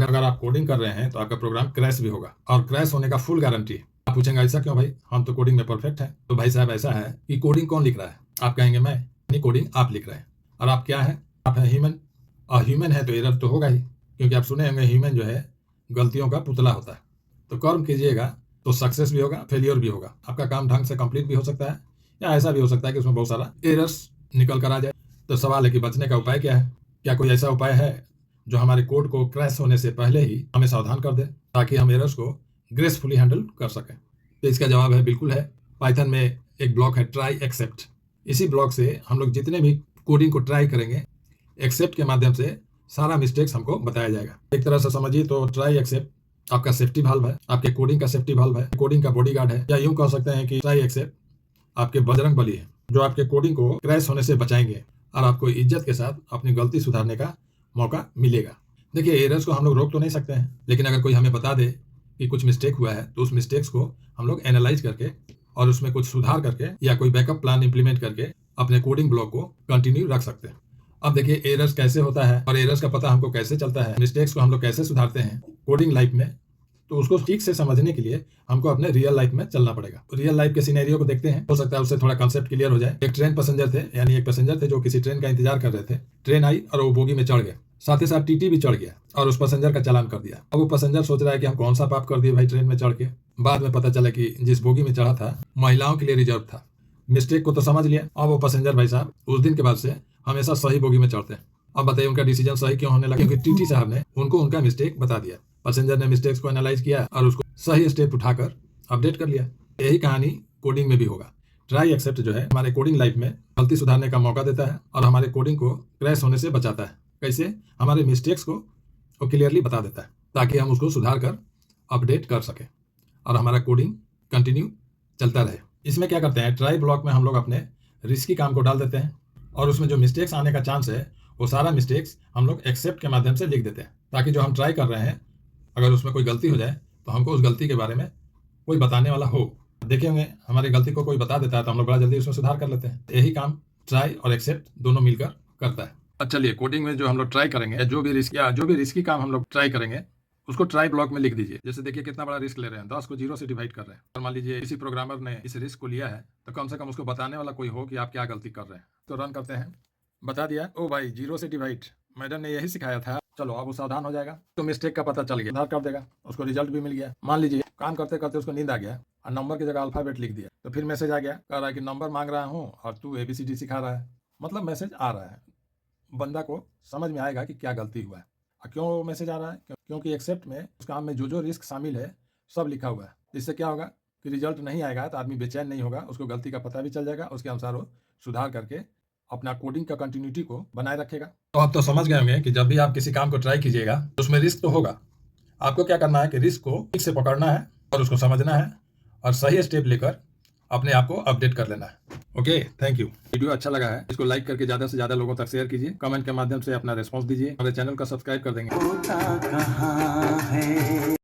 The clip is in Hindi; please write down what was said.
अगर आप कोडिंग कर रहे हैं तो आपका प्रोग्राम क्रैश भी होगा, और क्रैश होने का फुल गारंटी है। आप पूछेंगे ऐसा क्यों भाई, हम तो कोडिंग में परफेक्ट हैं। तो भाई साहब ऐसा है कि कोडिंग कौन लिख रहा है? आप कहेंगे मैं नहीं, कोडिंग आप लिख रहे हैं। और आप क्या है? आप है ह्यूमन। और ह्यूमन है तो एरर तो होगा ही, क्योंकि आप सुने होंगे ह्यूमन जो है गलतियों का पुतला होता है। तो कर्म कीजिएगा तो सक्सेस भी होगा, फेलियर भी होगा। आपका काम ढंग से कंप्लीट भी हो सकता है, या ऐसा भी हो सकता है कि उसमें बहुत सारा एरर्स निकल कर आ जाए। तो सवाल है कि बचने का उपाय क्या है? क्या कोई ऐसा उपाय है जो हमारे कोड को क्रैश होने से पहले ही हमें सावधान कर दे, ताकि हम एरर्स को ग्रेसफुली हैंडल कर सकें? तो इसका जवाब है बिल्कुल है। पाइथन में एक ब्लॉक है ट्राई एक्सेप्ट। इसी ब्लॉक से हम लोग जितने भी कोडिंग को ट्राई करेंगे, एक्सेप्ट के माध्यम से सारा मिस्टेक्स हमको बताया जाएगा। एक तरह से समझिए तो ट्राई एक्सेप्ट आपका सेफ्टी वाल्व है, आपके कोडिंग का सेफ्टी वाल्व है, कोडिंग का बॉडीगार्ड है, या यूं कह सकते हैं कि ट्राई एक्सेप्ट आपके बजरंग बली है, जो आपके कोडिंग को क्रैश होने से बचाएंगे और आपको इज्जत के साथ अपनी गलती सुधारने का मौका मिलेगा। देखिए, एरर्स को हम लोग रोक तो नहीं सकते हैं, लेकिन अगर कोई हमें बता दे कि कुछ मिस्टेक हुआ है तो उस मिस्टेक्स को हम लोग एनालाइज करके और उसमें कुछ सुधार करके या कोई बैकअप प्लान इंप्लीमेंट करके अपने कोडिंग ब्लॉक को कंटिन्यू रख सकते हैं। अब देखिए, एरर्स कैसे होता है और एरर्स का पता हमको कैसे चलता है, मिस्टेक्स को हम लोग कैसे सुधारते हैं कोडिंग लाइफ में, तो उसको ठीक से समझने के लिए हमको अपने रियल लाइफ में चलना पड़ेगा। रियल लाइफ के सिनेरियो को देखते हैं, हो सकता है उससे थोड़ा कंसेप्ट क्लियर हो जाए। एक ट्रेन पैसेंजर थे, यानी एक पैसेंजर थे जो किसी ट्रेन का इंतजार कर रहे थे। ट्रेन आई और वो बोगी में चढ़ गए, साथ ही साथ टीटी भी चढ़ गया और उस पैसेंजर का चालान कर दिया। अब वो पैसेंजर सोच रहा है कि हम कौन सा पाप कर दिए भाई ट्रेन में चढ़ के। बाद में पता चला कि जिस बोगी में चढ़ा था महिलाओं के लिए रिजर्व था। मिस्टेक को तो समझ लिया। अब वो पैसेंजर भाई साहब उस दिन के बाद से हमेशा सही बोगी में चढ़ते हैं। अब बताइए उनका डिसीजन सही क्यों होने लगा? क्योंकि टीटी साहब ने उनको उनका मिस्टेक बता दिया। पैसेंजर ने मिस्टेक्स को एनालाइज किया और उसको सही स्टेप उठाकर अपडेट कर लिया। यही कहानी कोडिंग में भी होगा। ट्राई एक्सेप्ट जो है हमारे कोडिंग लाइफ में गलती सुधारने का मौका देता है और हमारे कोडिंग को क्रैश होने से बचाता है। कैसे? हमारे मिस्टेक्स को क्लियरली बता देता है, ताकि हम उसको सुधार कर अपडेट कर सकें और हमारा कोडिंग कंटिन्यू चलता रहे। इसमें क्या करते हैं, ट्राई ब्लॉक में हम लोग अपने रिस्की काम को डाल देते हैं और उसमें जो मिस्टेक्स आने का चांस है वो सारा मिस्टेक्स हम लोग एक्सेप्ट के माध्यम से लिख देते हैं, ताकि जो हम ट्राई कर रहे हैं अगर उसमें कोई गलती हो जाए तो हमको उस गलती के बारे में कोई बताने वाला हो। देखेंगे हमारी गलती को कोई बता देता है तो हम लोग बड़ा जल्दी उसमें सुधार कर लेते हैं। यही काम ट्राई और एक्सेप्ट दोनों मिलकर करता है। अच्छा, चलिए कोडिंग में जो हम लोग ट्राई करेंगे, जो भी रिस्की काम हम लोग ट्राई करेंगे उसको ट्राई ब्लॉक में लिख दीजिए। जैसे देखिए कितना बड़ा रिस्क ले रहे हैं, 10 को 0 से डिवाइड कर रहे हैं। और मान लीजिए किसी प्रोग्रामर ने इस रिस्क को लिया है तो कम से कम उसको बताने वाला कोई हो कि आप क्या गलती कर रहे हैं। तो रन करते हैं। बता दिया, ओ भाई 0 से डिवाइड मैडम ने यही सिखाया था। चलो अब वो सावधान हो जाएगा, तो मिस्टेक का पता चल गया, सुधार कर देगा, उसको रिजल्ट भी मिल गया। मान लीजिए काम करते करते उसको नींद आ गया और नंबर की जगह अल्फाबेट लिख दिया, तो फिर मैसेज आ गया, कह रहा है कि नंबर मांग रहा हूँ और तू ABCD सिखा रहा है। मतलब मैसेज आ रहा है, बंदा को समझ में आएगा कि क्या गलती हुआ है और क्यों वो मैसेज आ रहा है, क्योंकि एक्सेप्ट में उस काम में जो रिस्क शामिल है सब लिखा हुआ है। इससे क्या होगा कि रिजल्ट नहीं आएगा तो आदमी बेचैन नहीं होगा, उसको गलती का पता भी चल जाएगा, उसके अनुसार वो सुधार करके अपना कोडिंग का कंटिन्यूटी को बनाए रखेगा। तो आप तो समझ गए होंगे कि जब भी आप किसी काम को ट्राई कीजिएगा तो उसमें रिस्क तो होगा। आपको क्या करना है कि रिस्क को ठीक से पकड़ना है और उसको समझना है और सही स्टेप लेकर अपने आप को अपडेट कर लेना है। Okay, thank you. वीडियो अच्छा लगा है इसको लाइक करके ज़्यादा से ज़्यादा लोगों तक शेयर कीजिए, कमेंट के माध्यम से अपना रिस्पॉन्स दीजिए, हमारे चैनल का सब्सक्राइब कर देंगे।